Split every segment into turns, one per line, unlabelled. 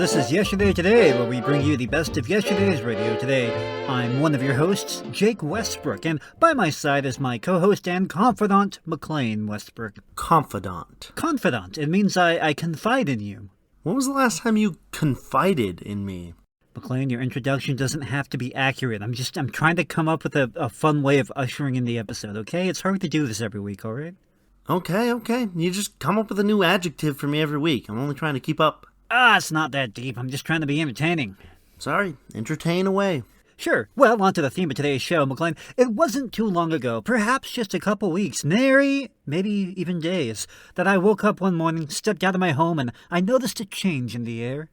This is Yesterday Today, where we bring you the best of yesterday's radio today. I'm one of your hosts, Jake Westbrook, and by my side is my co-host and confidant, McLean Westbrook.
Confidant?
Confidant. It means I confide in you.
When was the last time you confided in me?
McLean, your introduction doesn't have to be accurate. I'm trying to come up with a fun way of ushering in the episode, okay? It's hard to do this every week, alright?
Okay. You just come up with a new adjective for me every week. I'm only trying to keep up.
It's not that deep. I'm just trying to be entertaining.
Sorry, entertain away.
Sure. Well, on to the theme of today's show, McLean. It wasn't too long ago, perhaps just a couple weeks, maybe even days, that I woke up one morning, stepped out of my home, and I noticed a change in the air.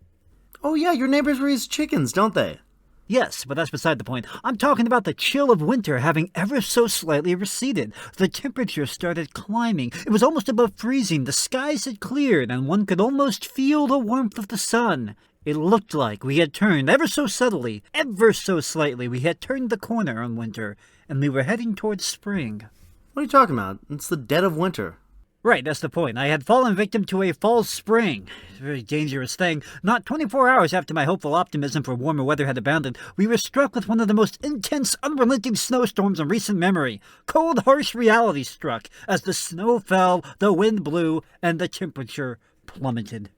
Oh yeah, your neighbors raise chickens, don't they?
Yes, but that's beside the point. I'm talking about the chill of winter having ever so slightly receded. The temperature started climbing. It was almost above freezing. The skies had cleared, and one could almost feel the warmth of the sun. It looked like we had turned ever so subtly, ever so slightly, we had turned the corner on winter, and we were heading towards spring.
What are you talking about? It's the dead of winter.
Right, that's the point. I had fallen victim to a false spring. It's a very dangerous thing. Not 24 hours after my hopeful optimism for warmer weather had abounded, we were struck with one of the most intense, unrelenting snowstorms in recent memory. Cold, harsh reality struck. As the snow fell, the wind blew, and the temperature plummeted.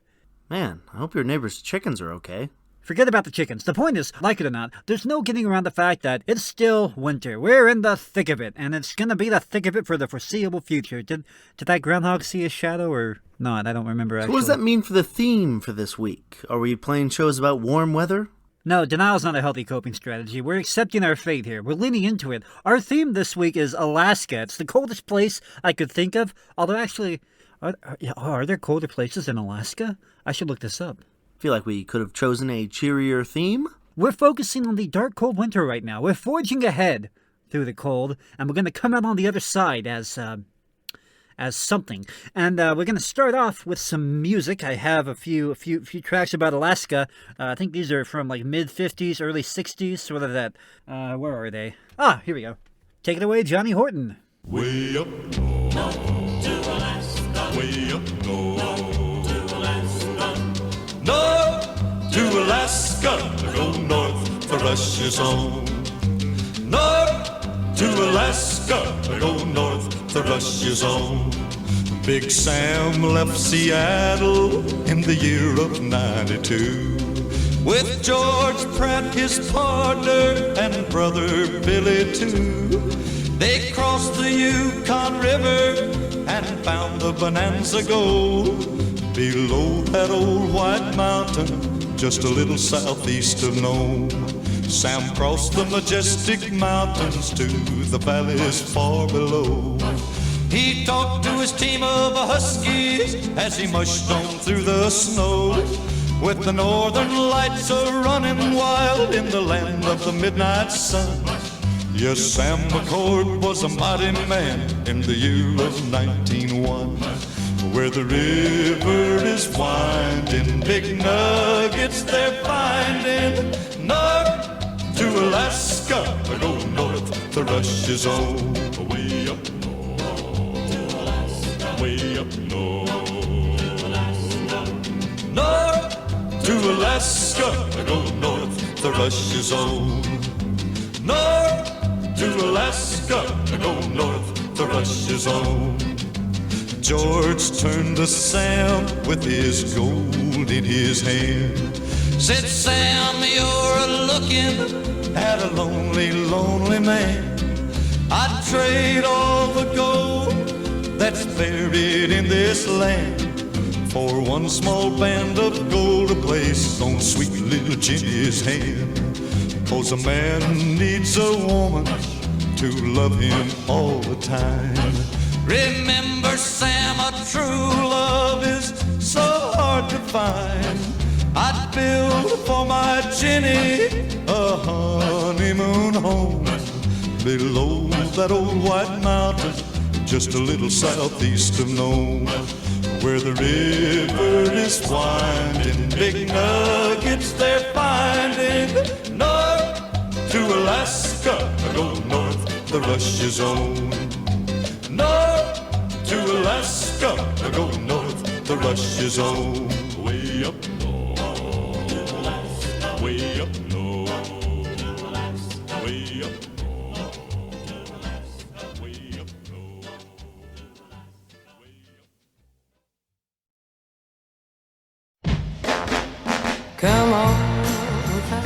Man, I hope your neighbor's chickens are okay.
Forget about the chickens. The point is, like it or not, there's no getting around the fact that it's still winter. We're in the thick of it, and it's going to be the thick of it for the foreseeable future. Did that groundhog see a shadow or not? I don't remember actually.
So what does that mean for the theme for this week? Are we playing shows about warm weather?
No, denial's not a healthy coping strategy. We're accepting our fate here. We're leaning into it. Our theme this week is Alaska. It's the coldest place I could think of, although actually, are there colder places than Alaska? I should look this up.
Feel like we could have chosen a cheerier theme?
We're focusing on the dark, cold winter right now. We're forging ahead through the cold, and we're going to come out on the other side as something. And we're going to start off with some music. I have a few tracks about Alaska. I think these are from like mid-50s, early 60s, sort of that. Where are they? Here we go. Take it away, Johnny Horton.
Way up north to Alaska. Way up north. North to Alaska, go north, the rush is on. North to Alaska, go north, the rush is on. Big Sam left Seattle in the year of 92 with George Pratt, his partner, and brother Billy too. They crossed the Yukon River and found the Bonanza Gold below that old white mountain, just a little southeast of Nome. Sam crossed the majestic mountains to the valleys far below. He talked to his team of huskies as he mushed on through the snow, with the northern lights a-running wild in the land of the midnight sun. Yes, Sam McCord was a mighty man in the year of 1901. Where the river is winding, big nuggets they're finding. North to Alaska, go north, the rush is on. Way up north to Alaska, way up north to Alaska. North to Alaska, go north, the rush is on. North to Alaska, go north, the rush is on. George turned to Sam with his gold in his hand. Said, Sam, you're looking at a lonely, lonely man. I'd trade all the gold that's buried in this land for one small band of gold to place on sweet little Jenny's hand. 'Cause a man needs a woman to love him all the time. Remember, Sam, a true love is so hard to find. I'd build for my Jenny a honeymoon home below that old white mountain, just a little southeast of Nome, where the river is winding, big nuggets they're finding. North to Alaska, go north, the rush is on. North to Alaska, go north, the rush is on. Way up north to way up north. Alaska, way up north.
Come on without,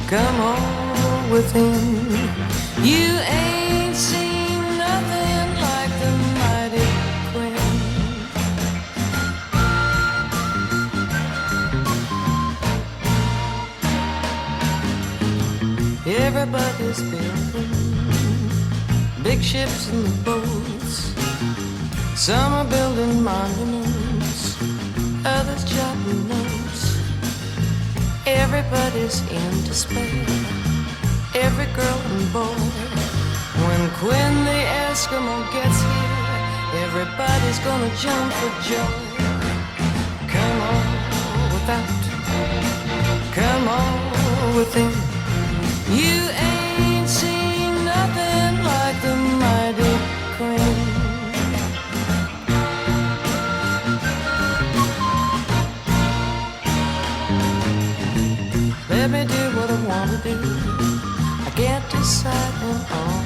come on within. You ain't seen nothing like the mighty Queen. Everybody's building big ships and boats. Some are building monuments, others jotting notes. Everybody's in despair, every girl and boy. When Quinn the Eskimo gets here, everybody's gonna jump for joy. Come on without, come on within. You ain't seen nothing like the mighty Queen. Let me do what I want to do. I can't decide on.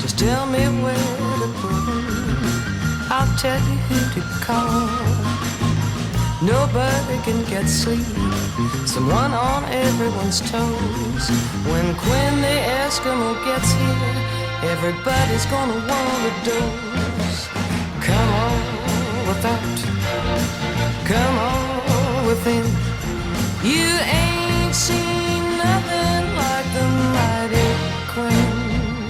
Just tell me where to put it. I'll tell you who to call. Nobody can get sleep. Someone on everyone's toes. When Quinn the Eskimo gets here, everybody's gonna want a dose. Come on without, come on within. You ain't seen nothing like the mighty Queen.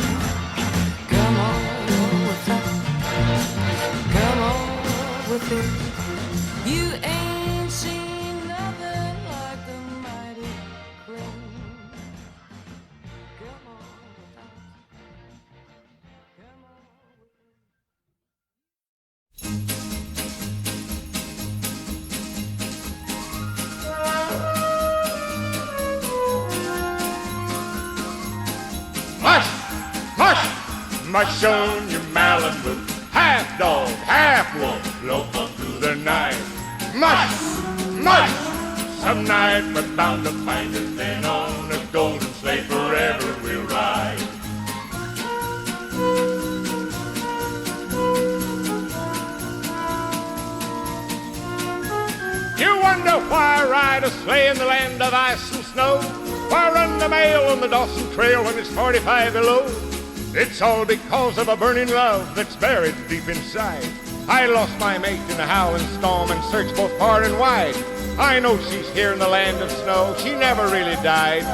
Come on without, come on within. You ain't seen nothing like the mighty Queen. Come on without, come on
Mush, mush, mush on your Malibu. Half dog, half wolf, lope on through the night. Mush, mush, some night we're bound to find us. Then on a golden sleigh forever we'll ride. You wonder why I ride a sleigh in the land of ice and snow? Why run the mail on the Dawson Trail when it's 45 below? It's all because of a burning love that's buried deep inside. I lost my mate in a howling storm and searched both far and wide. I know she's here in the land of snow, she never really died.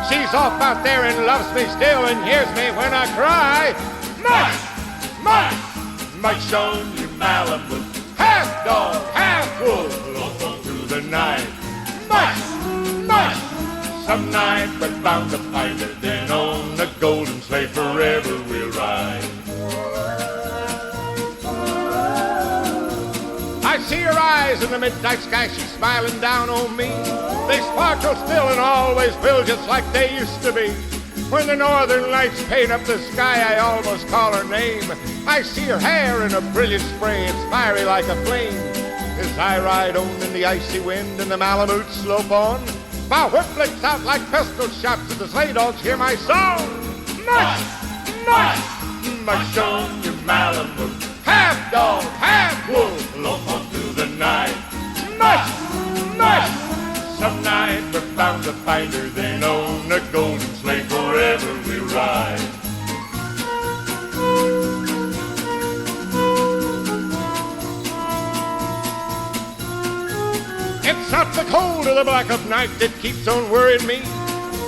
She's off out there and loves me still and hears me when I cry. Mush, mush, mush on your Malibu. Half dog, half wolf, lope on through the night. Mush, mush, some night we're bound to find her. Then on the golden sleigh forever we'll ride. I see her eyes in the midnight sky, she's smiling down on me. They sparkle still and always will, just like they used to be. When the northern lights paint up the sky, I almost call her name. I see her hair in a brilliant spray, it's fiery like a flame. As I ride on in the icy wind and the Malamute slope on, my whip flicks out like pistol shots as the sleigh dogs hear my song. Mush, mush, mush on your Malibu. Half dog, half wolf, lope on through the night. Mush, mush, some night we're bound to find her. Then on the golden sleigh forever we'll ride. It's not the cold or the black of night that keeps on worrying me,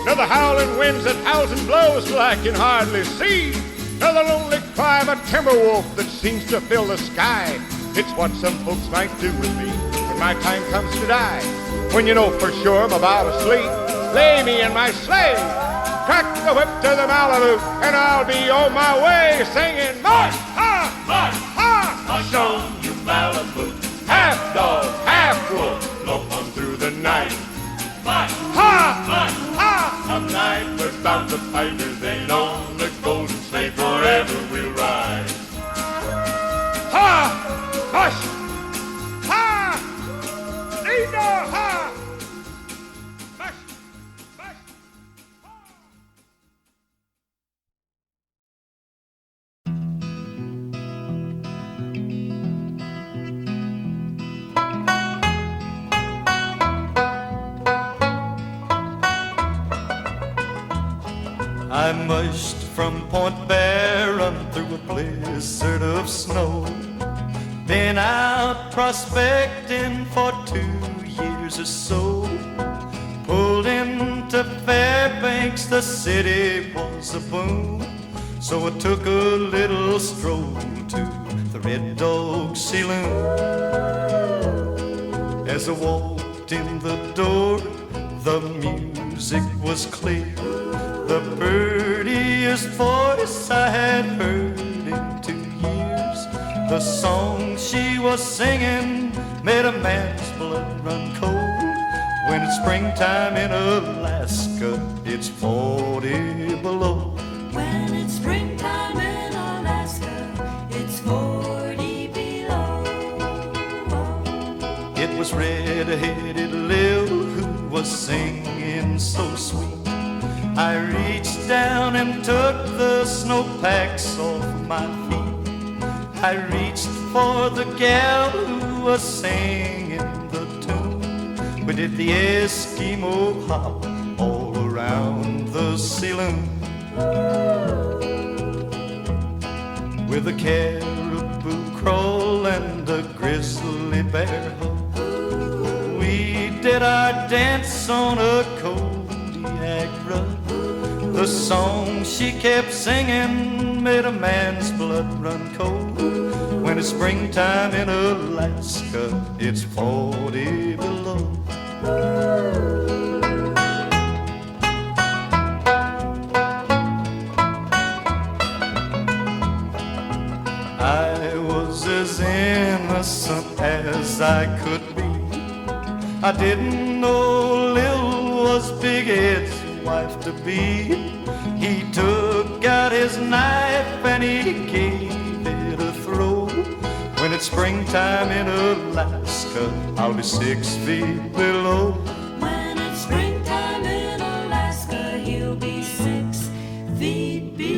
nor the howling winds that howls and blows till I can hardly see, nor the lonely cry of a timber wolf that seems to fill the sky. It's what some folks might do with me when my time comes to die. When you know for sure I'm about to sleep, lay me in my sleigh, crack the whip to the Malibu, and I'll be on my way singing, Mush, ha, mush, ha, mush on you Malibu. Half dog, half wolf, lope on through the night. Mush, ha, mush, ha, some night we're bound to find her. Then on the golden sleigh forever we'll ride. Ha, mush, ha, Nino, ha. I mushed from Point Barren through a blizzard of snow. Been out prospecting for 2 years or so. Pulled into Fairbanks, the city was a boom. So I took a little stroll to the Red Dog Saloon. As I walked in the door, the music was clear. The prettiest voice I had heard in 2 years. The song she was singing made a man's blood run cold. When it's springtime in Alaska, it's 40 below.
When it's springtime in Alaska, it's 40 below.
It was red-headed Lil who was singing so sweet. I reached down and took the snowpacks off my feet. I reached for the gal who was singing the tune. We did the Eskimo hop all around the saloon. With a caribou crawl and a grizzly bear hug, we did our dance on a Kodiak rug. The song she kept singing made a man's blood run cold. When it's springtime in Alaska, it's 40 below. I was as innocent as I could be. I didn't know Lil was Big Ed's wife to be. He took out his knife and he gave it a throw. When it's springtime in Alaska, I'll be 6 feet below.
When it's springtime in Alaska, he'll be 6 feet below.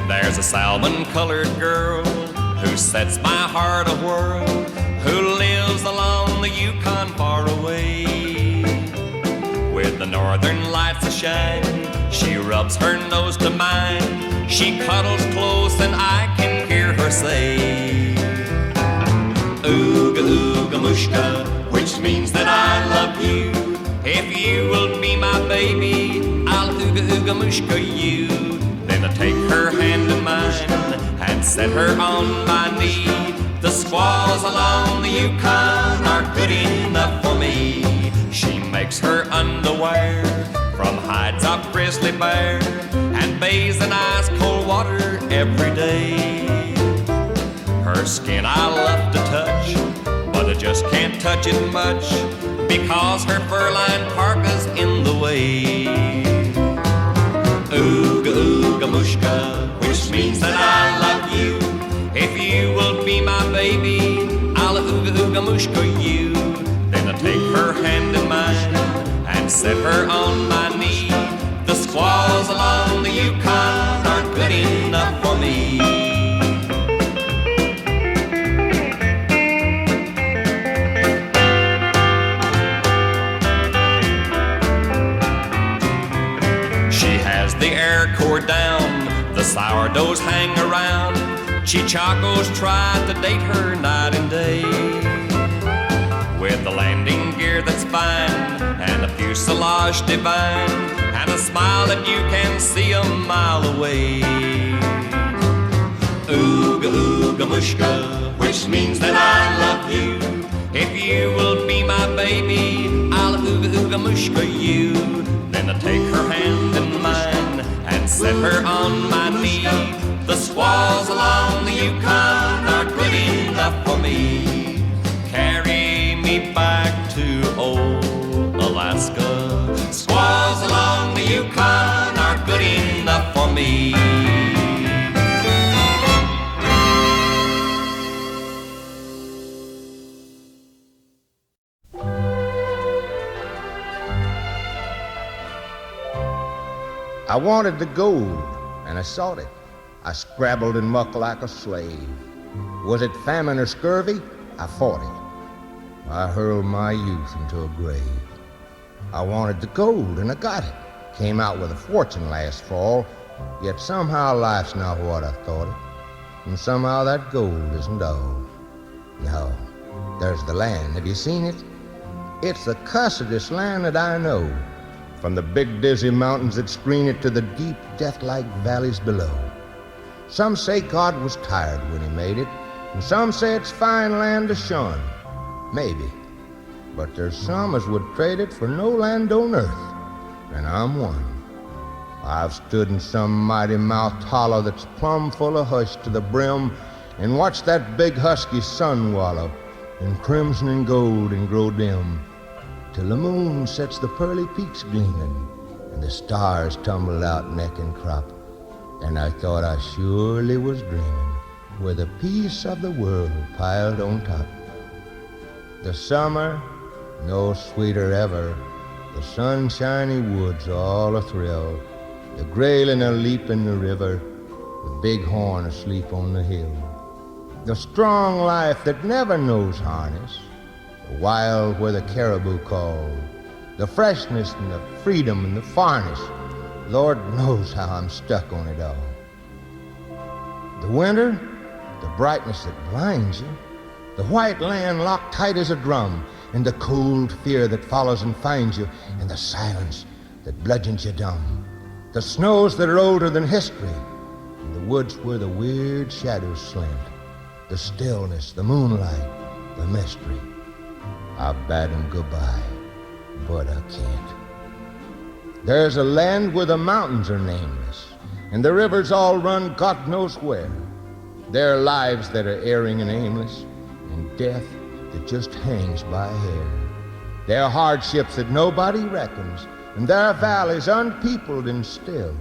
There's a salmon-colored girl who sets my heart a-whirl, who lives along the Yukon far away. With the northern lights a-shine, she rubs her nose to mine. She cuddles close and I can hear her say, Ooga ooga mushka, which means that I love you. If you will be my baby, I'll ooga ooga mushka you. Then I take her hand in mine and set her on my knee. The squaws along the Yukon are good enough for me. She makes her underwear from hides of grizzly bear and bathes in ice cold water every day. Her skin I love to touch, but I just can't touch it much because her fur-lined parka's in the way. Ooga ooga mushka, which means that I love you. If you will be my baby, I'll ooga ooga mushka you. Then I take her hand in mine and set her on my knee. The squaws along the Yukon are good enough for me. The air core down, the sourdoughs hang around. Chichacos try to date her night and day. With the landing gear that's fine and a fuselage divine and a smile that you can see a mile away. Ooga ooga mushka, which means that I love you. If you will be my baby, I'll ooga ooga mushka you. Then I take her hand in mine and set her on my knee. The squaws along the Yukon are good enough for me. Carry me back to old Alaska. Squaws along the Yukon are good enough for me.
I wanted the gold, and I sought it I scrabbled and mucked like a slave. Was it famine or scurvy? I fought it. I hurled my youth into a grave. I wanted the gold, and I got it. Came out with a fortune last fall, yet somehow life's not what I thought it. And somehow that gold isn't all. No, there's the land. Have you seen it? It's the cussedest land that I know, from the big dizzy mountains that screen it to the deep death-like valleys below. Some say God was tired when he made it, and some say it's fine land to shun. Maybe. But there's some as would trade it for no land on earth, and I'm one. I've stood in some mighty-mouthed hollow that's plumb full of hush to the brim and watched that big husky sun wallow in crimson and gold and grow dim, till the moon sets the pearly peaks gleaming and the stars tumble out neck and crop, and I thought I surely was dreaming with a piece of the world piled on top. The summer, no sweeter ever, the sunshiny woods all a-thrill, the grayling a-leap in the river, the bighorn asleep on the hill. The strong life that never knows harness, the wild where the caribou call, the freshness and the freedom and the farness, Lord knows how I'm stuck on it all. The winter, the brightness that blinds you, the white land locked tight as a drum, and the cold fear that follows and finds you, and the silence that bludgeons you dumb. The snows that are older than history, and the woods where the weird shadows slant, the stillness, the moonlight, the mystery. I bade 'em goodbye, but I can't. There's a land where the mountains are nameless, and the rivers all run God knows where. There are lives that are erring and aimless, and death that just hangs by a hair. There are hardships that nobody reckons, and there are valleys unpeopled and still.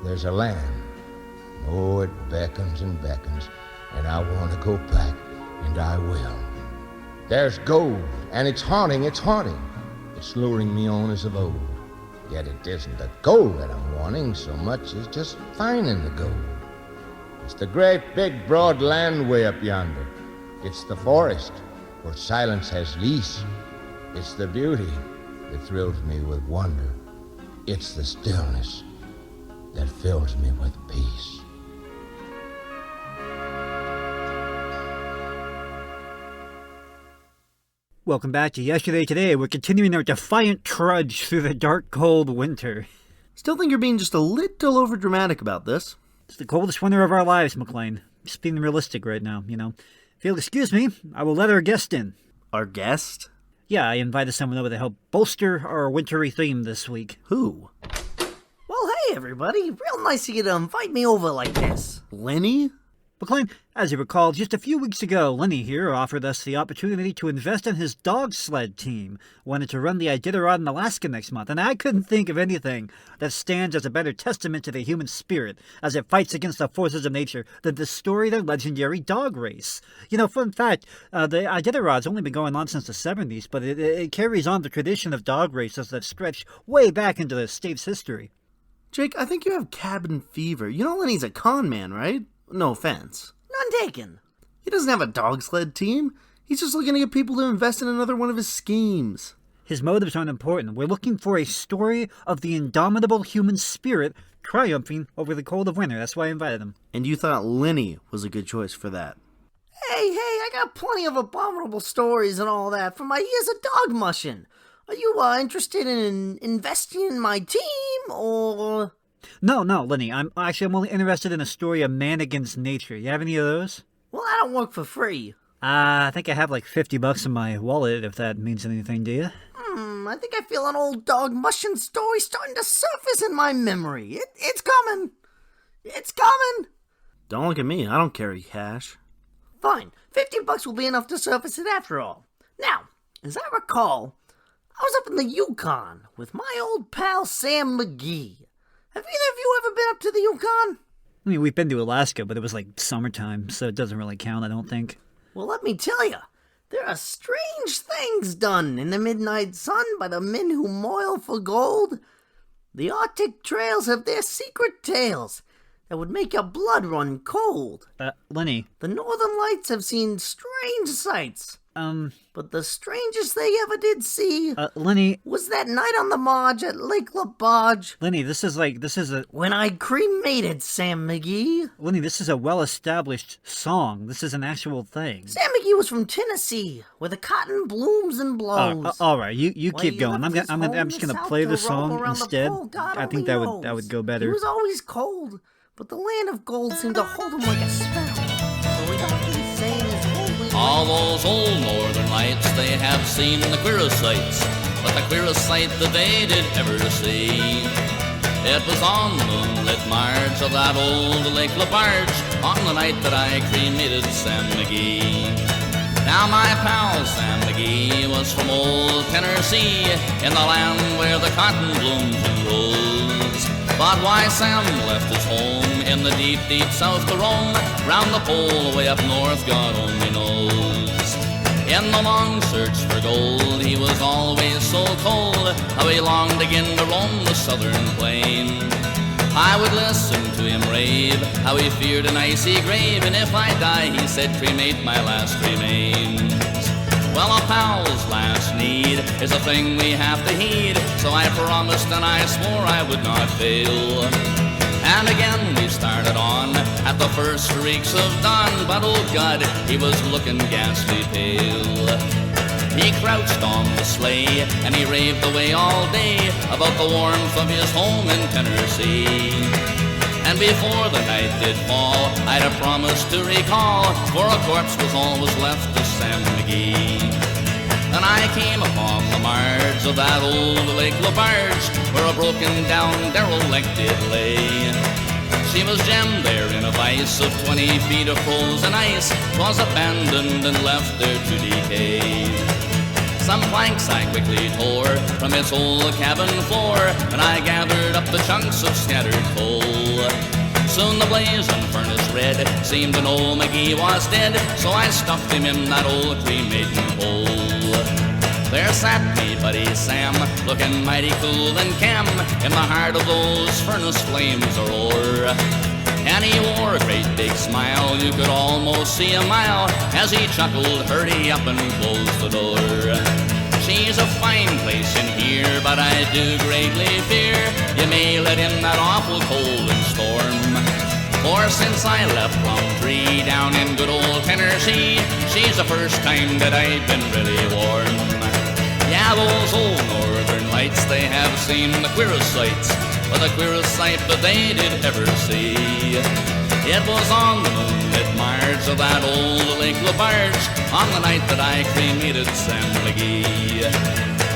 There's a land, oh, it beckons and beckons, and I want to go back, and I will. There's gold, and it's haunting, it's luring me on as of old. Yet it isn't the gold that I'm wanting so much as just finding the gold. It's the great big broad land way up yonder. It's the forest where silence has lease. It's the beauty that thrills me with wonder. It's the stillness that fills me with peace.
Welcome back to Yesterday Today. We're continuing our defiant trudge through the dark, cold winter.
Still think you're being just a little overdramatic about this.
It's the coldest winter of our lives, McLean. Just being realistic right now, you know. If you'll excuse me, I will let our guest in.
Our guest?
Yeah, I invited someone over to help bolster our wintry theme this week.
Who?
Well, hey, everybody. Real nice of you to invite me over like this.
Lenny?
McLean, as you recall, just a few weeks ago, Lenny here offered us the opportunity to invest in his dog sled team. Wanted to run the Iditarod in Alaska next month, and I couldn't think of anything that stands as a better testament to the human spirit as it fights against the forces of nature than the story of the legendary dog race. You know, fun fact, the Iditarod's only been going on since the 70s, but it carries on the tradition of dog races that stretch way back into the state's history.
Jake, I think you have cabin fever. You know Lenny's a con man, right? No offense.
None taken.
He doesn't have a dog sled team. He's just looking to get people to invest in another one of his schemes.
His motives aren't important. We're looking for a story of the indomitable human spirit triumphing over the cold of winter. That's why I invited him.
And you thought Lenny was a good choice for that.
Hey, I got plenty of abominable stories and all that from my years of dog mushing. Are you interested in investing in my team, or...?
No, Lenny. I'm only interested in a story of man against nature. You have any of those?
Well, I don't work for free.
I think I have like $50 in my wallet, if that means anything to you.
I think I feel an old dog mushing story starting to surface in my memory. It's coming. It's coming.
Don't look at me. I don't carry cash.
Fine. $50 will be enough to surface it after all. Now, as I recall, I was up in the Yukon with my old pal Sam McGee. Have either of you ever been up to the Yukon?
I mean, we've been to Alaska, but it was like summertime, so it doesn't really count, I don't think.
Well, let me tell you, there are strange things done in the midnight sun by the men who moil for gold. The Arctic trails have their secret tales. that would make your blood run cold.
Lenny,
The Northern Lights have seen strange sights, but the strangest they ever did see
Lenny,
was that night on the Marge at Lake LaBarge
Lenny, this is a,
when I cremated Sam McGee.
Lenny, this is a well-established song. This is an actual thing.
Sam McGee was from Tennessee, where the cotton blooms and blows.
All right, you
Why,
keep
he
going.
left his home
I'm
in
just
the
gonna
South
play
to
the
roam
song
around the
instead.
pole, God
I think
only
that would go
knows.
better.
He was always cold, but the land of gold seemed to hold him like a spell. So he often sang his holy
All those old northern lights, they have seen the queerest sights, but the queerest sight that they did ever see. It was on the moonlit marge of that old Lake LaBarge, on the night that I cremated Sam McGee. Now my pal Sam McGee was from old Tennessee, in the land where the cotton blooms and grows. But why Sam left his home in the deep, deep south to roam, round the pole way up north, God only knows. In the long search for gold, he was always so cold, how he longed again to roam the southern plain. I would listen to him rave, how he feared an icy grave, and if I die, he said, cremate my last remains. Well, a pal's last need is a thing we have to heed, so I promised and I swore I would not fail. And again we started on at the first streaks of dawn, but oh God, he was looking ghastly pale. He crouched on the sleigh and he raved away all day about the warmth of his home in Tennessee. And before the night did fall, I'd have promised to recall, for a corpse was all was left of Sam McGee. And I came upon the marge of that old Lake LaBarge, where a broken down derelict did lay. She was jammed there in a vise of 20 feet of frozen ice, 'twas abandoned and left there to decay. Some planks I quickly tore from its old cabin floor, and I gathered up the chunks of scattered coal. Soon the blazing furnace red seemed to know McGee was dead, so I stuffed him in that old cremating hole. There sat me buddy Sam, looking mighty cool and calm, in the heart of those furnace flames a roar. And he wore a great big smile, you could almost see a mile, as he chuckled, hurry up and close the door. She's a fine place in here, but I do greatly fear you may let in that awful cold and storm. For since I left Plumtree down in good old Tennessee, she's the first time that I've been really warm. Yeah, those old northern lights, they have seen the queerest sights, but the queerest sight that they did ever see, it was on the moonlit marge of that old Lake LaBarge, on the night that I cremated Sam McGee.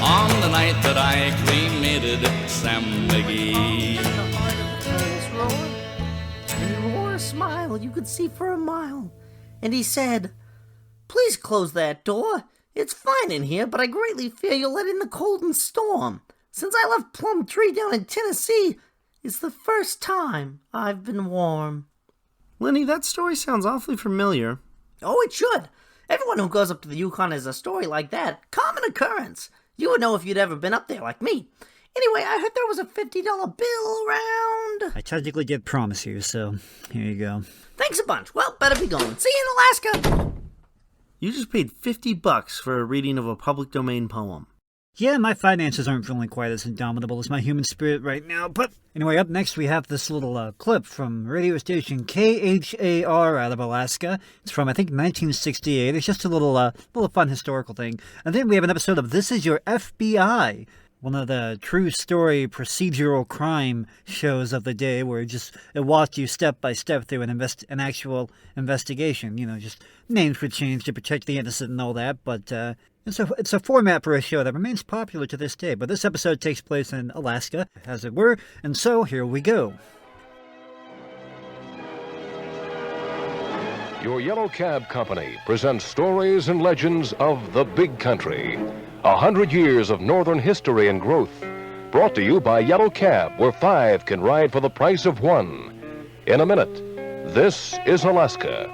On the night that I cremated Sam McGee.
And he wore a smile you could see for a mile. And he said, "Please close that door. It's fine in here, but I greatly fear you'll let in the cold and storm. Since I left Plumtree down in Tennessee, it's the first time I've been warm."
Lenny, that story sounds awfully familiar.
Oh, it should. Everyone who goes up to the Yukon has a story like that. Common occurrence. You would know if you'd ever been up there like me. Anyway, I heard there was a $50 bill around.
I technically did promise you, so here you go.
Thanks a bunch. Well, better be going. See you in Alaska.
You just paid $50 for a reading of a public domain poem.
Yeah, my finances aren't feeling quite as indomitable as my human spirit right now, but anyway, up next we have this little clip from radio station KHAR out of Alaska. It's from, I think, 1968. It's just a little fun historical thing. And then we have an episode of This Is Your FBI, one of the true story procedural crime shows of the day, where it walked you step by step through an actual investigation. You know, just names were changed to protect the innocent and all that, but it's a format for a show that remains popular to this day. But this episode takes place in Alaska, as it were, and so here we go.
Your Yellow Cab Company presents stories and legends of the big country. 100 years of northern history and growth. Brought to you by Yellow Cab, where 5 can ride for the price of 1. In a minute, this is Alaska.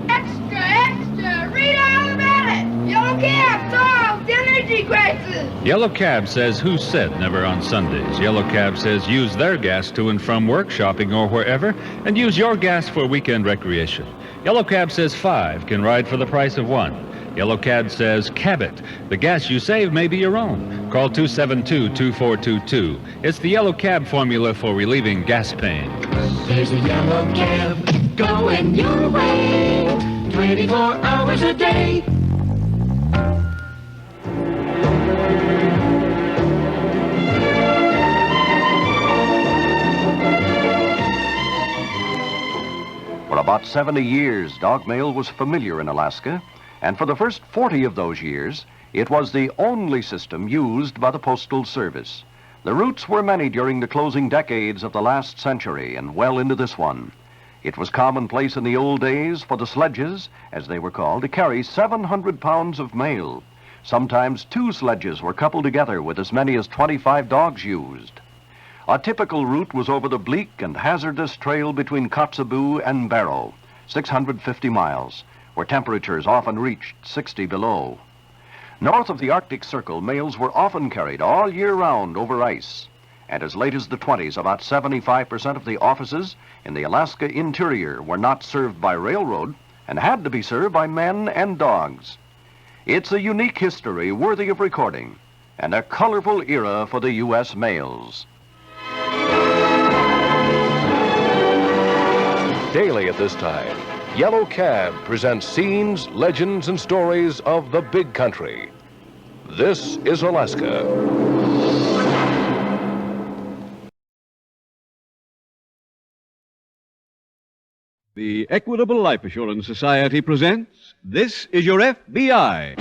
Extra, extra! Read all about it! Yellow Cab solves energy crisis! Yellow Cab says who said never on Sundays. Yellow Cab says use their gas to and from work, shopping, or wherever, and use your gas for weekend recreation. Yellow Cab says 5 can ride for the price of 1. Yellow Cab says cab it. The gas you save may be your own. Call 272-2422. It's the Yellow Cab formula for relieving gas pain.
There's a yellow cab going your way, 24 hours a day.
For about 70 years, dog mail was familiar in Alaska, and for the first 40 of those years, it was the only system used by the Postal Service. The routes were many during the closing decades of the last century and well into this one. It was commonplace in the old days for the sledges, as they were called, to carry 700 pounds of mail. Sometimes 2 sledges were coupled together with as many as 25 dogs used. A typical route was over the bleak and hazardous trail between Kotzebue and Barrow, 650 miles, where temperatures often reached 60 below. North of the Arctic Circle, mails were often carried all year round over ice. And as late as the 20s, about 75% of the offices in the Alaska interior were not served by railroad and had to be served by men and dogs. It's a unique history worthy of recording and a colorful era for the U.S. mails.
Daily at this time, Yellow Cab presents scenes, legends, and stories of the big country. This is Alaska.
The Equitable Life Assurance Society presents This Is Your FBI.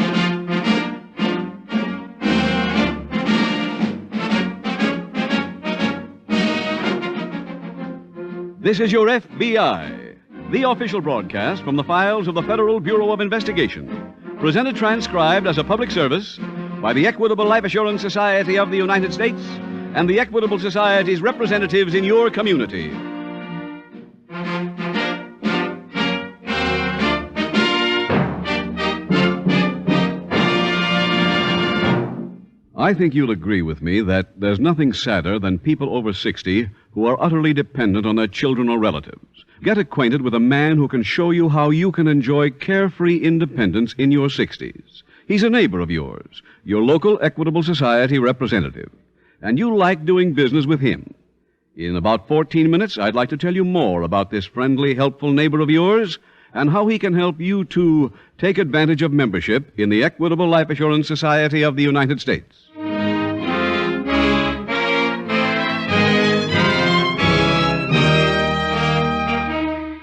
This is Your FBI, the official broadcast from the files of the Federal Bureau of Investigation, presented transcribed as a public service by the Equitable Life Assurance Society of the United States and the Equitable Society's representatives in your community. I think you'll agree with me that there's nothing sadder than people over 60 who are utterly dependent on their children or relatives. Get acquainted with a man who can show you how you can enjoy carefree independence in your 60s. He's a neighbor of yours, your local Equitable Society representative, and you like doing business with him. In about 14 minutes, I'd like to tell you more about this friendly, helpful neighbor of yours and how he can help you to take advantage of membership in the Equitable Life Assurance Society of the United States.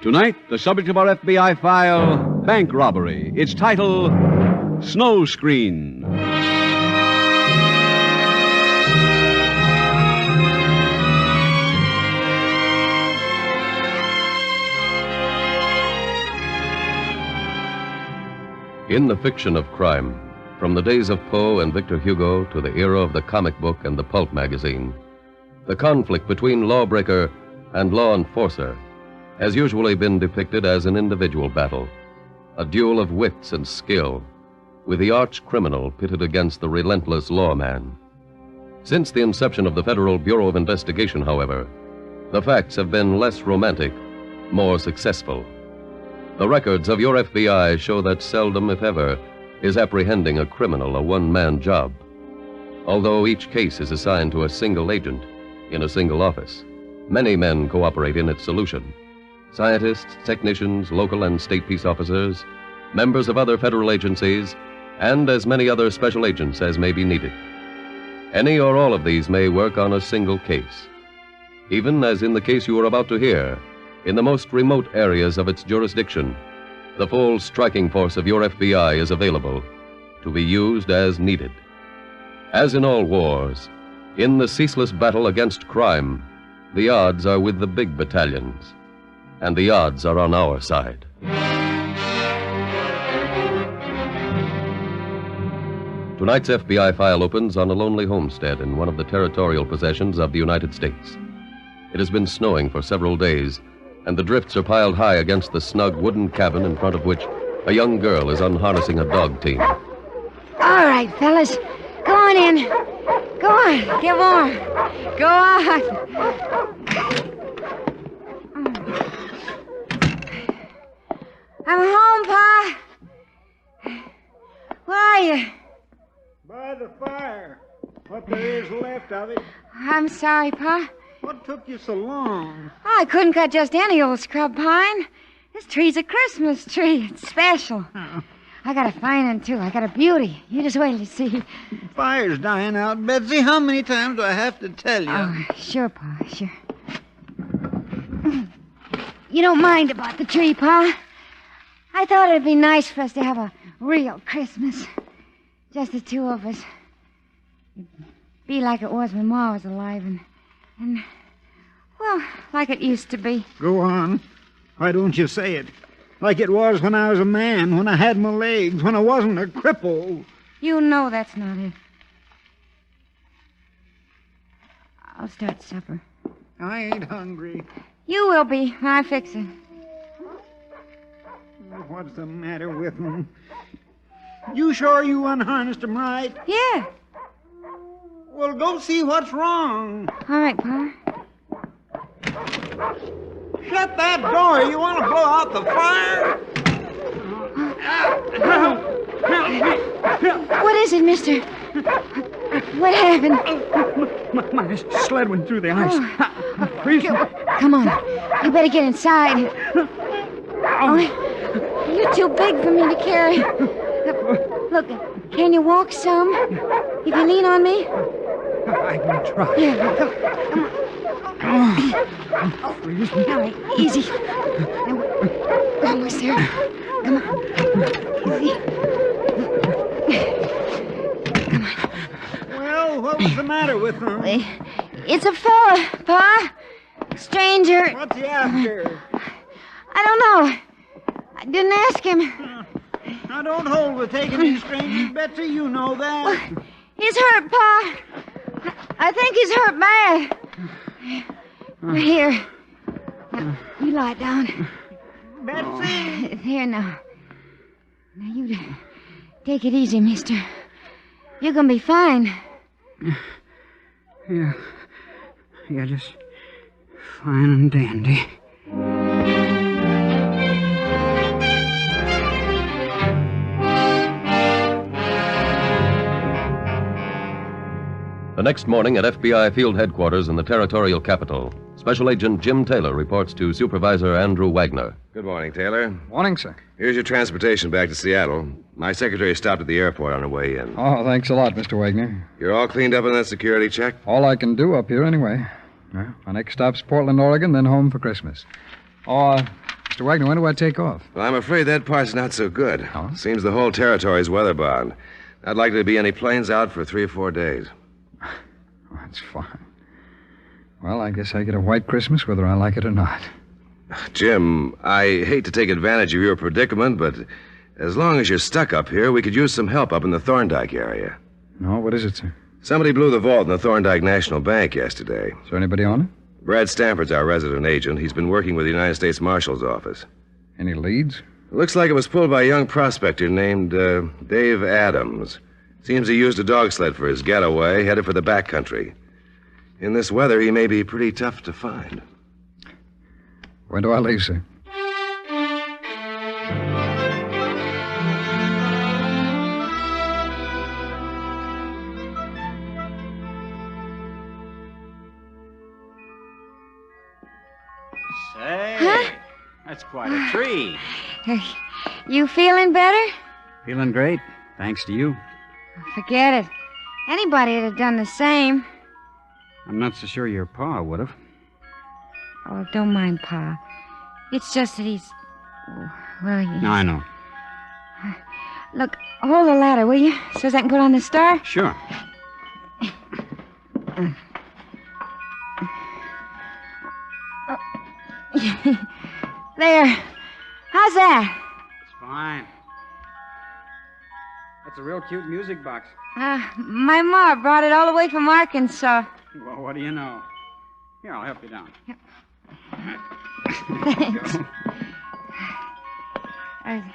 Tonight, the subject of our FBI file, bank robbery. Its title, Snow Screen.
In the fiction of crime, from the days of Poe and Victor Hugo to the era of the comic book and the pulp magazine, the conflict between lawbreaker and law enforcer has usually been depicted as an individual battle, a duel of wits and skill, with the arch criminal pitted against the relentless lawman. Since the inception of the Federal Bureau of Investigation, however, the facts have been less romantic, more successful. The records of your FBI show that seldom, if ever, is apprehending a criminal a one-man job. Although each case is assigned to a single agent in a single office, many men cooperate in its solution. Scientists, technicians, local and state peace officers, members of other federal agencies, and as many other special agents as may be needed. Any or all of these may work on a single case. Even as in the case you are about to hear, in the most remote areas of its jurisdiction, the full striking force of your FBI is available to be used as needed. As in all wars, in the ceaseless battle against crime, the odds are with the big battalions, and the odds are on our side. Tonight's FBI file opens on a lonely homestead in one of the territorial possessions of the United States. It has been snowing for several days, and the drifts are piled high against the snug wooden cabin in front of which a young girl is unharnessing a dog team.
All right, fellas. Come on on in. Go on, get warm. Go on. I'm home, Pa. Where are you?
By the fire. What there is left of it.
I'm sorry, Pa.
What took you so long?
Oh, I couldn't cut just any old scrub pine. This tree's a Christmas tree. It's special. I got a fine one, too. I got a beauty. You just wait till you see.
Fire's dying out, Betsy. How many times do I have to tell you?
Oh, sure, Pa, sure. You don't mind about the tree, Pa? I thought it'd be nice for us to have a real Christmas. Just the two of us. It'd be like it was when Ma was alive and well, like it used to be.
Go on. Why don't you say it? Like it was when I was a man, when I had my legs, when I wasn't a cripple.
You know that's not it. I'll start supper.
I ain't hungry.
You will be when I fix it.
What's the matter with them? You sure you unharnessed them right?
Yeah.
Well, go see what's wrong.
All right, Pa.
Shut that door. You want to blow out the fire?
What is it, mister? What happened?
My sled went through the ice. I'm freezing.
Come on. You better get inside. Oh, you're too big for me to carry. Look, can you walk some? If you lean on me?
I can try.
Yeah, come on.
I'm freezing.
All right, easy. Now, almost there. Come on. Easy. Come on.
Well, what was the matter with them?
It's a fella, Pa. Stranger.
What's he after?
I don't know. I didn't ask him.
Now, don't hold with taking in strangers, Betsy. You know that.
Well, he's hurt, Pa. I think he's hurt bad. Here. Now, you lie down.
Betsy!
Here now. Now, you take it easy, mister. You're gonna be fine.
Yeah, just fine and dandy.
The next morning at FBI Field Headquarters in the Territorial Capital, Special Agent Jim Taylor reports to Supervisor Andrew Wagner.
Good morning, Taylor.
Morning, sir.
Here's your transportation back to Seattle. My secretary stopped at the airport on her way in.
Oh, thanks a lot, Mr. Wagner.
You're all cleaned up on that security check?
All I can do up here, anyway. Well, my next stop's Portland, Oregon, then home for Christmas. Oh, Mr. Wagner, when do I take off?
Well, I'm afraid that part's not so good.
Oh?
Seems the whole territory's weather-bound. Not likely to be any planes out for 3 or 4 days.
That's fine. Well, I guess I get a white Christmas whether I like it or not.
Jim, I hate to take advantage of your predicament, but as long as you're stuck up here, we could use some help up in the Thorndike area.
No, what is it, sir?
Somebody blew the vault in the Thorndike National Bank yesterday.
Is there anybody on it?
Brad Stanford's our resident agent. He's been working with the United States Marshal's office.
Any leads?
It looks like it was pulled by a young prospector named Dave Adams. Seems he used a dog sled for his getaway, headed for the backcountry. In this weather, he may be pretty tough to find.
When do I leave, sir?
Say, that's quite a tree.
You feeling better?
Feeling great, thanks to you.
Forget it. Anybody'd have done the same.
I'm not so sure your pa would have.
Oh, don't mind Pa. It's just that he's... well, he...
No, I know.
Look, hold the ladder, will you? So I can put on the star?
Sure.
There. How's that?
It's fine. That's a real cute music box.
My ma brought it all the way from Arkansas.
Well, what do you know? Here, I'll help you down.
Thanks.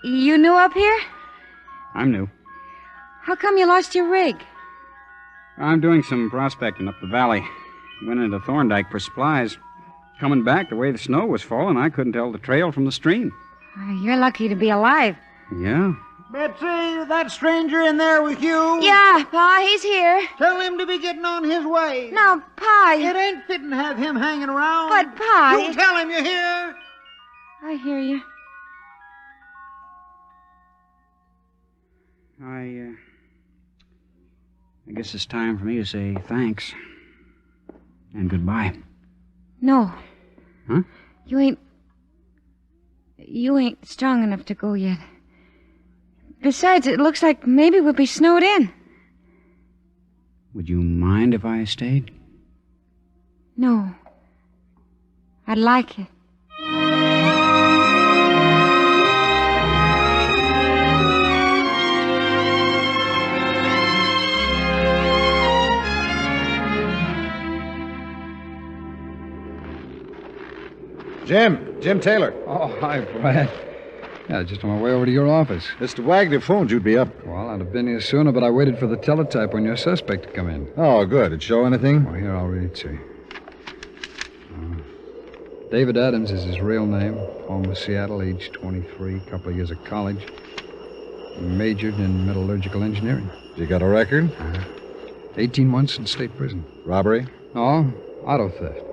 You new up here?
I'm new.
How come you lost your rig?
I'm doing some prospecting up the valley. Went into Thorndike for supplies. Coming back, the way the snow was falling, I couldn't tell the trail from the stream.
You're lucky to be alive.
Yeah?
Betsy, that stranger in there with you?
Yeah, Pa, he's here.
Tell him to be getting on his way.
No, Pa.
It ain't fitting to have him hanging around.
But, Pa...
You tell him, you hear?
I hear you.
I guess it's time for me to say thanks. And goodbye.
No.
Huh?
You ain't strong enough to go yet. Besides, it looks like maybe we'll be snowed in.
Would you mind if I stayed?
No. I'd like it.
Jim Taylor.
Oh, hi, Brad. Yeah, just on my way over to your office.
Mr. Wagner phoned you'd be up.
Well, I'd have been here sooner, but I waited for the teletype on your suspect to come in.
Oh, good. Did it show anything?
Well, here, I'll read it to you. David Adams is his real name. Home of Seattle, age 23, couple of years of college. Majored in metallurgical engineering.
You got a record?
18 months in state prison.
Robbery?
No, auto theft.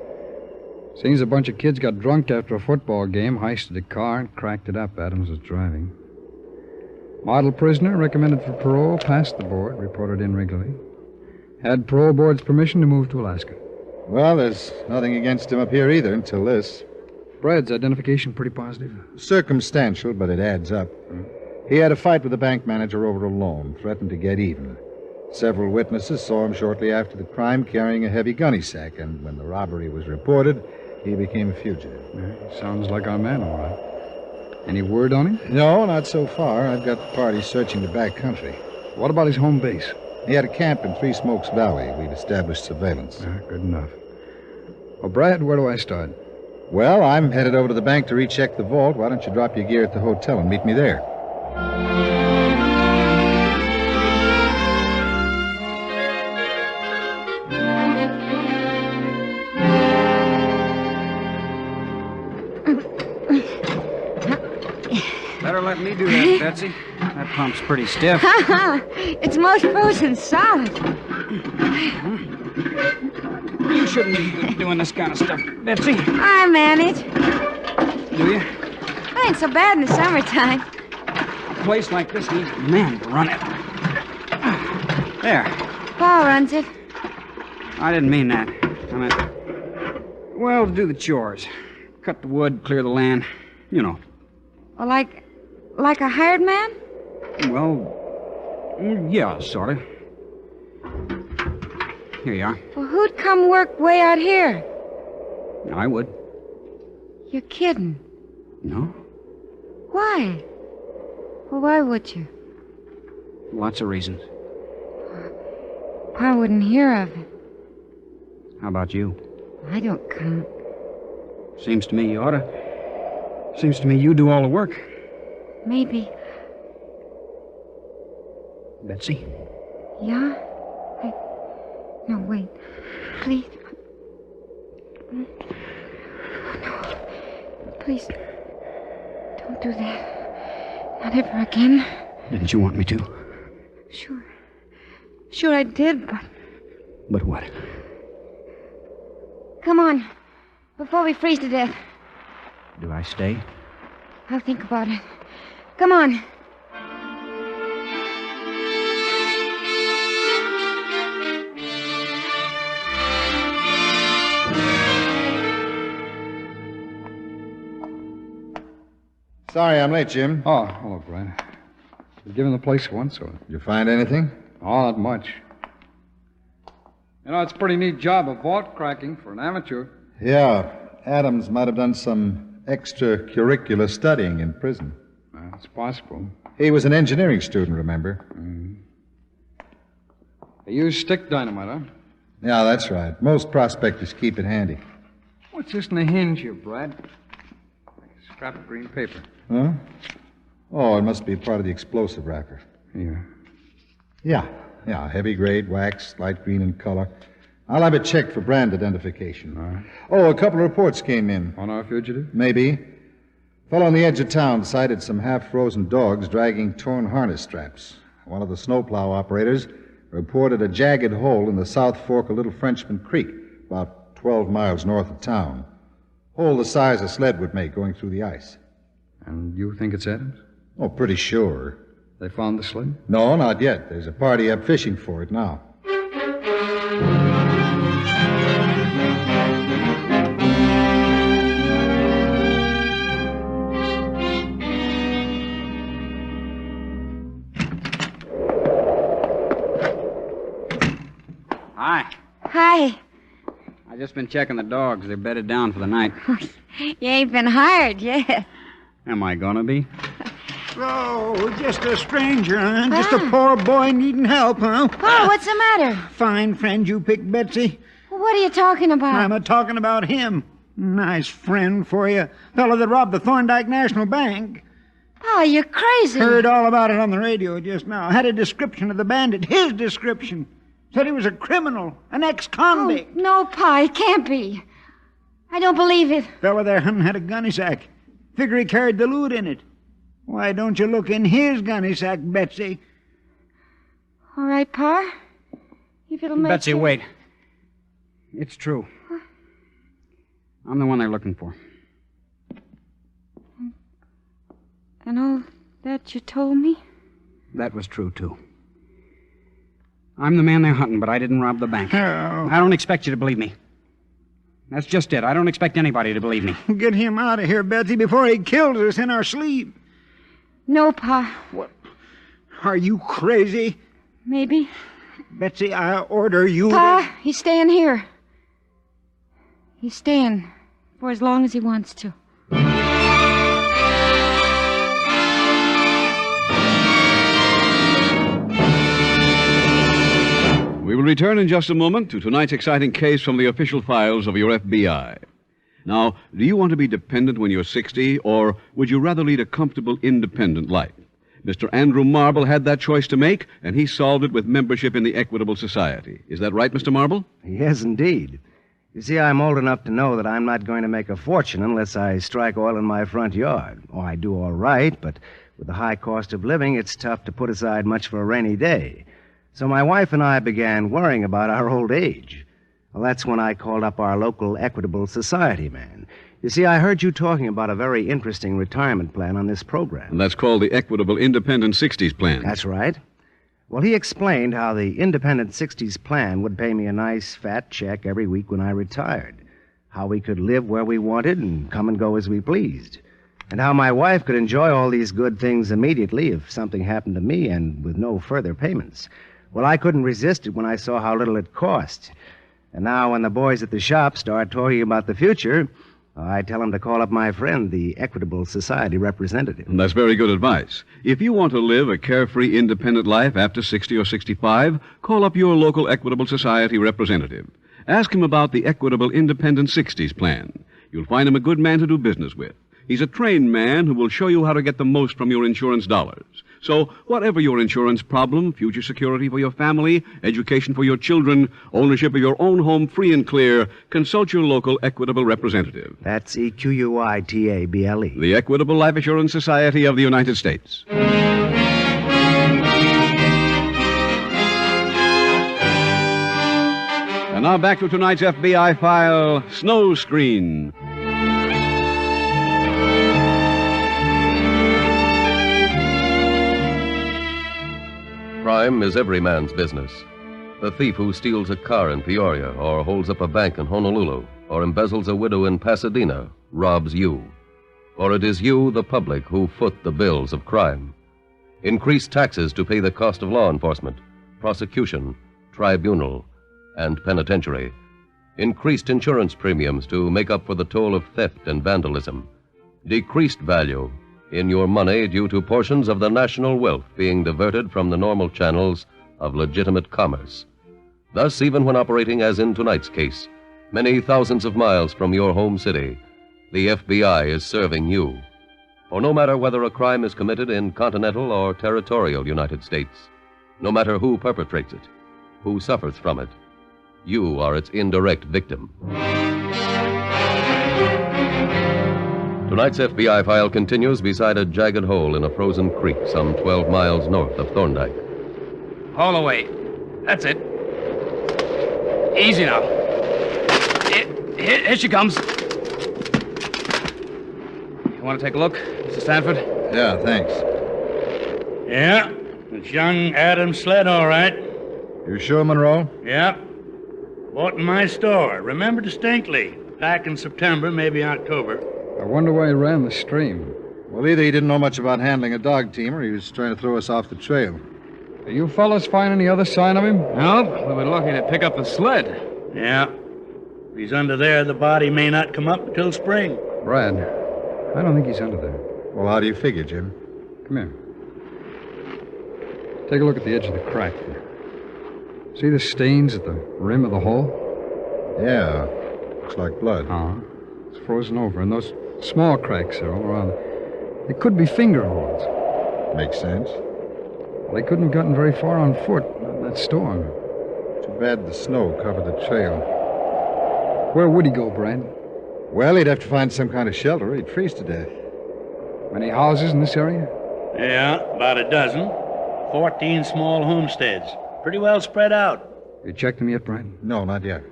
Seems a bunch of kids got drunk after a football game, heisted a car, and cracked it up. Adams was driving. Model prisoner, recommended for parole, passed the board, reported in regularly. Had parole board's permission to move to Alaska.
Well, there's nothing against him up here either until this.
Brad's identification pretty positive.
Circumstantial, but it adds up. He had a fight with the bank manager over a loan, threatened to get even. Several witnesses saw him shortly after the crime carrying a heavy gunny sack, and when the robbery was reported, he became a fugitive.
Sounds like our man, all right. Any word on him?
No, not so far. I've got parties searching the back country.
What about his home base?
He had a camp in Three Smokes Valley. We'd established surveillance.
Good enough. Well, Brad, where do I start?
Well, I'm headed over to the bank to recheck the vault. Why don't you drop your gear at the hotel and meet me there?
Better let me do that, Betsy. That pump's pretty stiff.
It's most frozen solid.
You shouldn't be doing this kind of stuff, Betsy.
I manage.
Do you?
It ain't so bad in the summertime.
A place like this needs a man to run it. There.
Paul runs it.
I didn't mean that. I meant, well, to do the chores. Cut the wood, clear the land. You know.
Well, like a hired man?
Well, yeah, sort of. Here you are.
Well, who'd come work way out here?
I would.
You're kidding.
No?
Why? Well, why would you?
Lots of reasons.
Pa wouldn't hear of it.
How about you?
I don't count.
Seems to me you oughta. Seems to me you do all the work.
Maybe.
Betsy?
Yeah? No, wait. Please. No. Please. Don't do that. Not ever again.
Didn't you want me to?
Sure. Sure I did, but...
But what?
Come on. Before we freeze to death.
Do I stay?
I'll think about it. Come on.
Sorry I'm late, Jim.
Oh, hello, Brad. Been given the place once, or...
Did you find anything?
Oh, not much. You know, it's a pretty neat job of vault cracking for an amateur.
Yeah. Adams might have done some extracurricular studying in prison.
It's possible.
He was an engineering student, remember?
They use stick dynamite, huh?
Yeah, that's right. Most prospectors keep it handy.
What's this in the hinge here, Brad? Like a scrap of green paper.
Huh? Oh, it must be part of the explosive wrapper.
Here.
Yeah, heavy grade, waxed, light green in color. I'll have it checked for brand identification.
All right.
Oh, a couple of reports came in.
On our fugitive?
Maybe. Fellow on the edge of town sighted some half-frozen dogs dragging torn harness straps. One of the snowplow operators reported a jagged hole in the South Fork of Little Frenchman Creek, about 12 miles north of town. Hole the size a sled would make going through the ice.
And you think it's Adams?
Oh, pretty sure.
They found the sled?
No, not yet. There's a party up fishing for it now.
Hi.
Hi.
I just been checking the dogs. They're bedded down for the night.
You ain't been hired yet.
Am I gonna be?
Oh, just a stranger, huh? Just a poor boy needing help, huh?
Oh, what's the matter?
Fine friend you picked, Betsy.
What are you talking about?
I'm a-talking about him. Nice friend for you. Fellow that robbed the Thorndike National Bank.
Oh, you're crazy.
Heard all about it on the radio just now. Had a description of the bandit. His description. Said he was a criminal, an ex-convict.
Oh, no, Pa, it can't be. I don't believe it.
Fellow there had a gunny sack. Figure he carried the loot in it. Why don't you look in his gunny sack, Betsy?
All right, Pa. If it'll make
Betsy,
you...
wait. It's true. I'm the one they're looking for.
And all that you told me?
That was true, too. I'm the man they're hunting, but I didn't rob the bank.
Oh.
I don't expect you to believe me. That's just it. I don't expect anybody to believe me.
Get him out of here, Betsy, before he kills us in our sleep.
No, Pa.
What? Are you crazy?
Maybe.
Betsy, I order you
Pa, he's staying here. He's staying for as long as he wants to.
We will return in just a moment to tonight's exciting case from the official files of your FBI. Now, do you want to be dependent when you're 60, or would you rather lead a comfortable, independent life? Mr. Andrew Marble had that choice to make, and he solved it with membership in the Equitable Society. Is that right, Mr. Marble?
Yes, indeed. You see, I'm old enough to know that I'm not going to make a fortune unless I strike oil in my front yard. Oh, I do all right, but with the high cost of living, it's tough to put aside much for a rainy day. So my wife and I began worrying about our old age. Well, that's when I called up our local Equitable Society man. You see, I heard you talking about a very interesting retirement plan on this program.
And that's called the Equitable Independent 60s Plan.
That's right. Well, he explained how the Independent 60s plan would pay me a nice fat check every week when I retired, how we could live where we wanted and come and go as we pleased, and how my wife could enjoy all these good things immediately if something happened to me and with no further payments. Well, I couldn't resist it when I saw how little it cost. And now when the boys at the shop start talking about the future, I tell them to call up my friend, the Equitable Society representative.
And that's very good advice. If you want to live a carefree, independent life after 60 or 65, call up your local Equitable Society representative. Ask him about the Equitable Independent 60s Plan. You'll find him a good man to do business with. He's a trained man who will show you how to get the most from your insurance dollars. So, whatever your insurance problem, future security for your family, education for your children, ownership of your own home free and clear, consult your local Equitable representative.
That's Equitable.
The Equitable Life Assurance Society of the United States. And now back to tonight's FBI file, Snow Screen.
Crime is every man's business. The thief who steals a car in Peoria, or holds up a bank in Honolulu, or embezzles a widow in Pasadena, robs you. For it is you, the public, who foot the bills of crime. Increase taxes to pay the cost of law enforcement, prosecution, tribunal, and penitentiary. Increased insurance premiums to make up for the toll of theft and vandalism. Decreased value in your money due to portions of the national wealth being diverted from the normal channels of legitimate commerce. Thus, even when operating as in tonight's case, many thousands of miles from your home city, the FBI is serving you. For no matter whether a crime is committed in continental or territorial United States, No matter who perpetrates it, who suffers from it, you are its indirect victim. Tonight's FBI file continues beside a jagged hole in a frozen creek some 12 miles north of Thorndyke.
Haul away. That's it. Easy now. Here she comes. You want to take a look, Mr. Stanford?
Yeah, thanks.
Yeah, it's young Adam's sled, all right.
You sure, Monroe?
Yeah. Bought in my store. Remember distinctly. Back in September, maybe October.
I wonder why he ran the stream.
Well, either he didn't know much about handling a dog team or he was trying to throw us off the trail.
Do you fellas find any other sign of him?
Nope. We were lucky to pick up the sled.
Yeah. If he's under there, the body may not come up until spring.
Brad, I don't think he's under there.
Well, how do you figure, Jim?
Come here. Take a look at the edge of the crack there. See the stains at the rim of the hole?
Yeah. Looks like blood.
It's frozen over, and those small cracks are all around. They could be finger holes.
Makes sense.
Well, they couldn't have gotten very far on foot in that storm.
Too bad the snow covered the trail.
Where would he go, Brad?
Well, he'd have to find some kind of shelter or he'd freeze to death.
Many houses in this area?
Yeah, about a dozen. 14 small homesteads. Pretty well spread out.
You checked them yet, Brad?
No, not yet.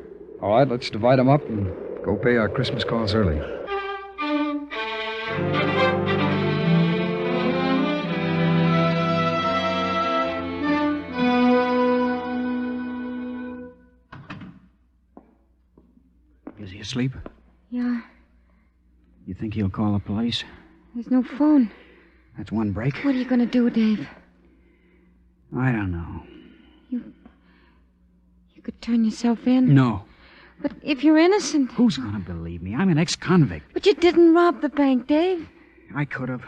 All right, let's divide them up and go pay our Christmas calls early.
Is he asleep?
Yeah,
You think he'll call the police?
there's no phone.
That's one break.
What are you going to do, Dave?
I don't know.
You could turn yourself in.
No.
But if you're innocent...
Who's going to believe me? I'm an ex-convict.
But you didn't rob the bank, Dave.
I could have.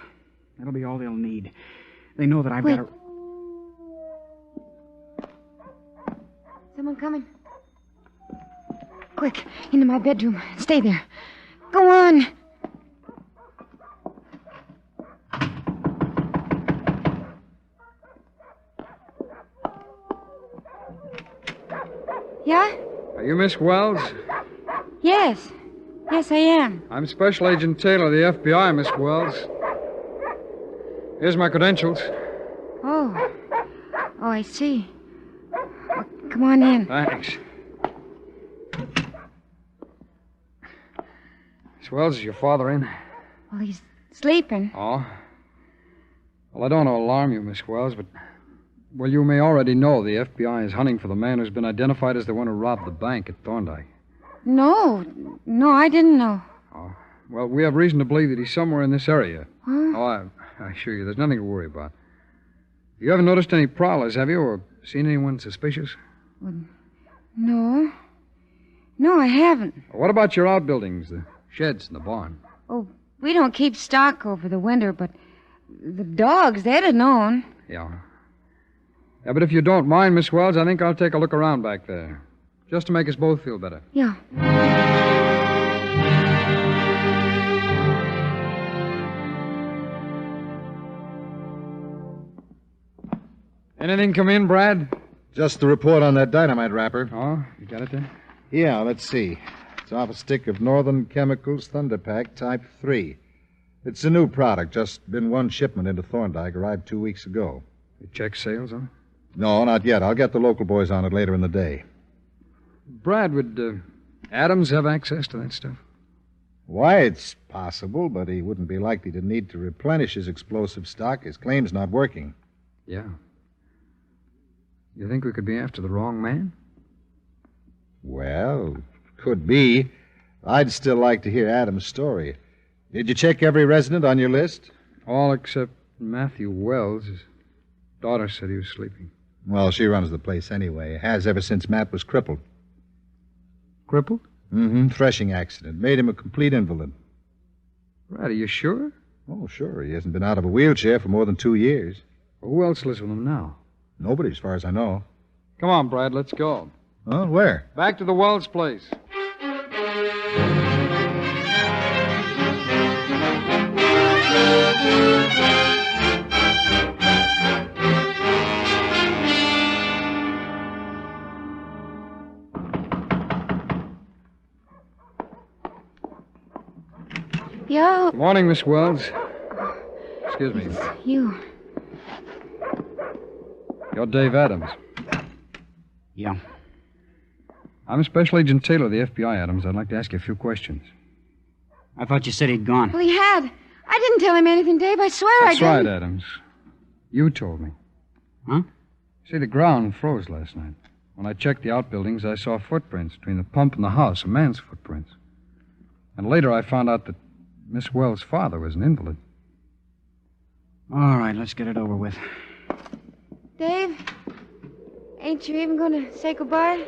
That'll be all they'll need. They know that I've
Wait.
got a...
Someone coming. Quick, into my bedroom. Stay there. Go on. Yeah?
Are you Miss Wells?
Yes. Yes, I am.
I'm Special Agent Taylor of the FBI, Miss Wells. Here's my credentials.
Oh. Oh, I see. Well, come on in.
Thanks. Miss Wells, is your father in?
Well, he's sleeping.
Oh. Well, I don't want to alarm you, Miss Wells, but... Well, you may already know the FBI is hunting for the man who's been identified as the one who robbed the bank at Thorndyke.
No, I didn't know.
Well, we have reason to believe that he's somewhere in this area.
Huh?
Oh, I assure you, there's nothing to worry about. You haven't noticed any prowlers, have you, or seen anyone suspicious?
Well, no. No, I haven't.
What about your outbuildings, the sheds and the barn?
Oh, we don't keep stock over the winter, but the dogs, they'd have known.
Yeah. Yeah, but if you don't mind, Miss Wells, I think I'll take a look around back there. Just to make us both feel better.
Yeah.
Anything come in, Brad?
Just the report on that dynamite wrapper.
Oh, you got it there?
Yeah, let's see. It's off a stick of Northern Chemicals Thunderpack Type 3. It's a new product. Just been one shipment into Thorndyke. Arrived 2 weeks ago.
You check sales on it?
No, not yet. I'll get the local boys on it later in the day.
Brad, would Adams have access to that stuff?
Why, it's possible, but he wouldn't be likely to need to replenish his explosive stock. His claim's not working.
Yeah. You think we could be after the wrong man?
Well, could be. I'd still like to hear Adam's story. Did you check every resident on your list?
All except Matthew Wells. His daughter said he was sleeping.
Well, she runs the place anyway. Has ever since Matt was crippled.
Crippled?
Mm-hmm. Threshing accident. Made him a complete invalid.
Brad, are you sure?
Oh, sure. He hasn't been out of a wheelchair for more than 2 years.
Well, who else lives with him now?
Nobody, as far as I know.
Come on, Brad, let's go.
Oh, where?
Back to the Wells place.
Yeah?
Good morning, Miss Wells. Excuse me.
You.
You're Dave Adams.
Yeah.
I'm Special Agent Taylor of the FBI, Adams. I'd like to ask you a few questions.
I thought you said he'd gone.
Well, he had. I didn't tell him anything, Dave. I swear I
That's
didn't.
right, Adams. You told me.
Huh?
See, the ground froze last night. When I checked the outbuildings, I saw footprints between the pump and the house, a man's footprints. And later I found out that Miss Wells' father was an invalid.
All right, let's get it over with.
Dave, ain't you even going to say goodbye?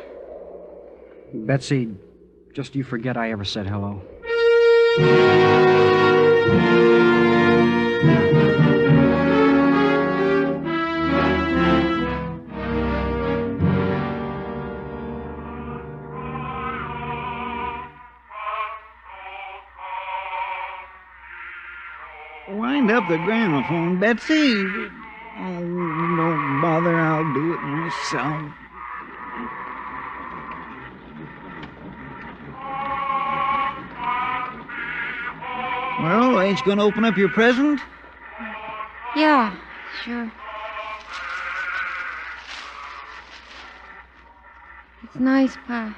Betsy, just you forget I ever said hello.
Wind up the gramophone, Betsy. Oh, don't bother. I'll do it myself. Well, ain't you going to open up your present?
Yeah, sure. It's nice, Pa.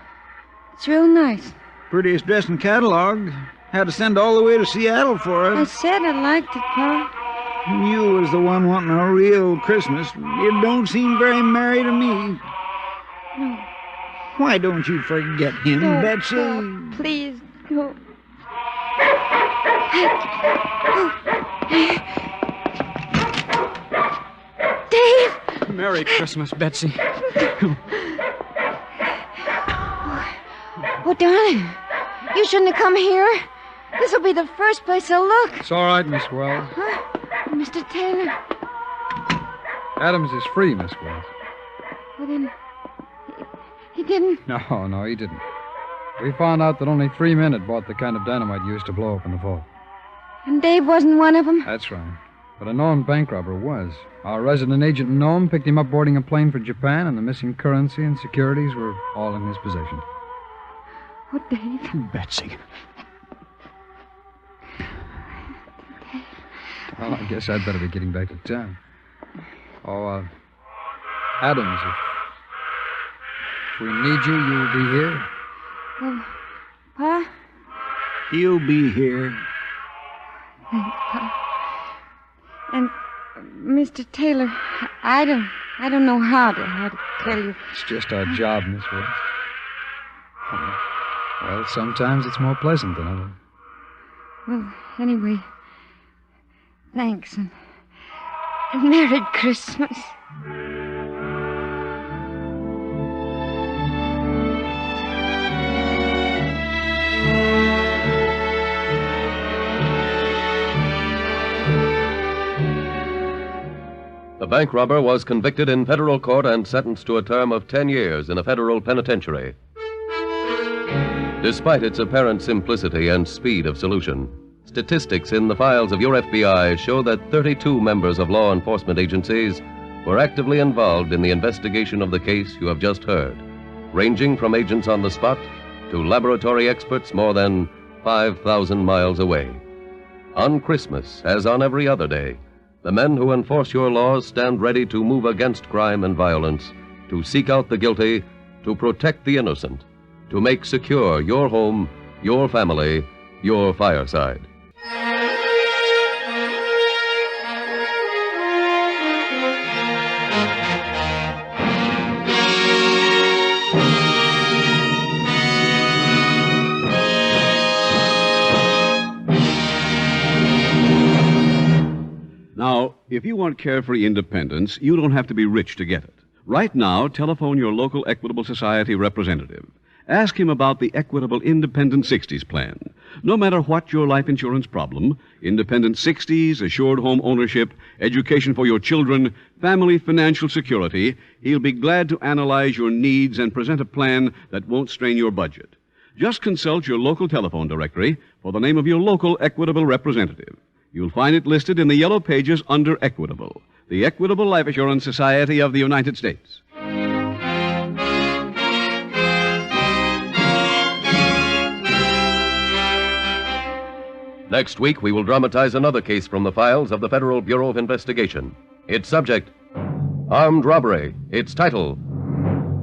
It's real nice.
Prettiest dress in catalog. Had to send all the way to Seattle for it.
I said I liked it, Pa.
You was the one wanting a real Christmas. It don't seem very merry to me.
No.
Why don't you forget him,
Don't,
Betsy?
Pa. Please, no. Dave!
Merry Christmas, Betsy.
Oh, darling. You shouldn't have come here. This'll be the first place I'll look.
It's all right, Miss Wells.
Huh? Mr. Taylor.
Adams is free, Miss Wells.
Well, then, he didn't.
No, he didn't. We found out that only 3 men had bought the kind of dynamite used to blow open the vault.
And Dave wasn't one of them?
That's right. But a known bank robber was. Our resident agent in Nome picked him up boarding a plane for Japan, and the missing currency and securities were all in his possession.
Oh, Dave.
Betsy.
Well, I guess I'd better be getting back to town. Oh, Adams, if we need you, you'll be here?
Well, Pa?
He'll be here.
Thanks, Pa. And, Mr. Taylor, I don't know how to tell you.
It's just our job, Miss Wells. Well, sometimes it's more pleasant than others.
Well, anyway, thanks, and Merry Christmas.
The bank robber was convicted in federal court and sentenced to a term of 10 years in a federal penitentiary. Despite its apparent simplicity and speed of solution, statistics in the files of your FBI show that 32 members of law enforcement agencies were actively involved in the investigation of the case you have just heard, ranging from agents on the spot to laboratory experts more than 5,000 miles away. On Christmas, as on every other day, the men who enforce your laws stand ready to move against crime and violence, to seek out the guilty, to protect the innocent, to make secure your home, your family, your fireside.
Now, if you want carefree independence, you don't have to be rich to get it. Right now, telephone your local Equitable Society representative. Ask him about the Equitable Independent 60s plan. No matter what your life insurance problem, Independent 60s, assured home ownership, education for your children, family financial security, he'll be glad to analyze your needs and present a plan that won't strain your budget. Just consult your local telephone directory for the name of your local Equitable representative. You'll find it listed in the yellow pages under Equitable, the Equitable Life Assurance Society of the United States.
Next week, we will dramatize another case from the files of the Federal Bureau of Investigation. Its subject, armed robbery. Its title,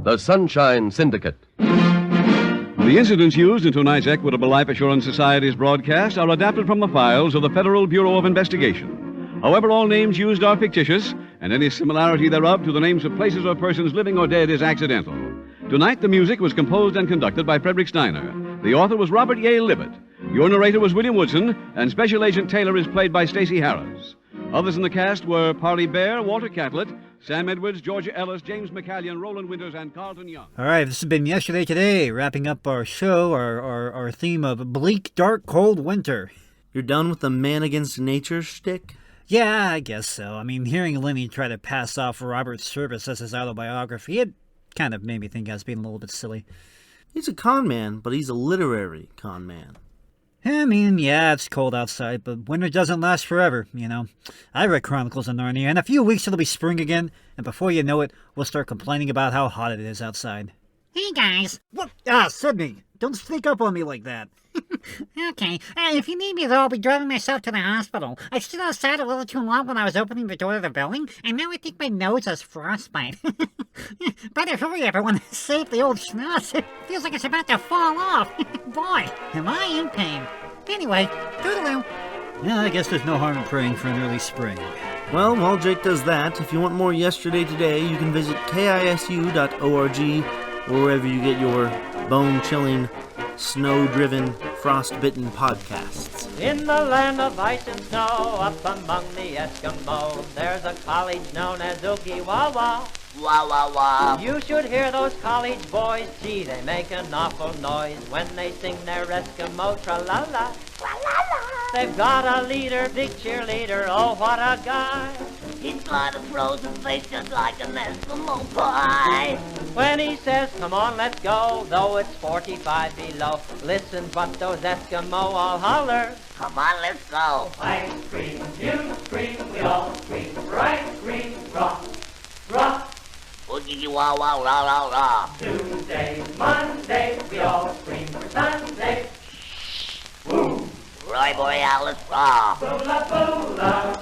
The Sunshine Syndicate.
The incidents used in tonight's Equitable Life Assurance Society's broadcast are adapted from the files of the Federal Bureau of Investigation. However, all names used are fictitious, and any similarity thereof to the names of places or persons living or dead is accidental. Tonight, the music was composed and conducted by Frederick Steiner. The author was Robert Yale Libet. Your narrator was William Woodson, and Special Agent Taylor is played by Stacey Harris. Others in the cast were Parley Bear, Walter Catlett, Sam Edwards, Georgia Ellis, James McCallion, Roland Winters, and Carlton Young.
All right, this has been Yesterday Today, wrapping up our show, our theme of bleak, dark, cold winter.
You're done with the man against nature shtick?
Yeah, I guess so. I mean, hearing Lenny try to pass off Robert's service as his autobiography, it kind of made me think I was being a little bit silly.
He's a con man, but he's a literary con man.
I mean, yeah, it's cold outside, but winter doesn't last forever, you know. I read Chronicles of Narnia, and in a few weeks it'll be spring again, and before you know it, we'll start complaining about how hot it is outside.
Hey, guys.
What? Sydney, don't sneak up on me like that.
Okay. If you need me, though, I'll be driving myself to the hospital. I stood outside a little too long when I was opening the door to the building, and now I think my nose has frostbite. Better hurry, everyone. Save the old schnoz. It feels like it's about to fall off. Boy, am I in pain. Anyway, toodaloo.
Yeah, I guess there's no harm in praying for an early spring.
Well, while Jake does that, if you want more Yesterday Today, you can visit KISU.org or wherever you get your bone-chilling, snow-driven, frost-bitten podcasts.
In the land of ice and snow, up among the Eskimos, there's a college known as Ukiwawa.
Wah, wah, wah.
You should hear those college boys. Gee, they make an awful noise when they sing their Eskimo tra-la-la. Tra-la-la. They've got a leader, big cheerleader, oh, what a guy.
He's got a frozen face just like an Eskimo pie.
When he says, come on, let's go, though it's 45 below, listen what those Eskimo all holler.
Come on, let's go.
I scream, you scream, we all scream, right, green, rock, rock.
Oogie wah wah rah rah rah.
Tuesday, Monday, we all scream for Sunday. Woo!
Roy Borealis rah.
Boola boola,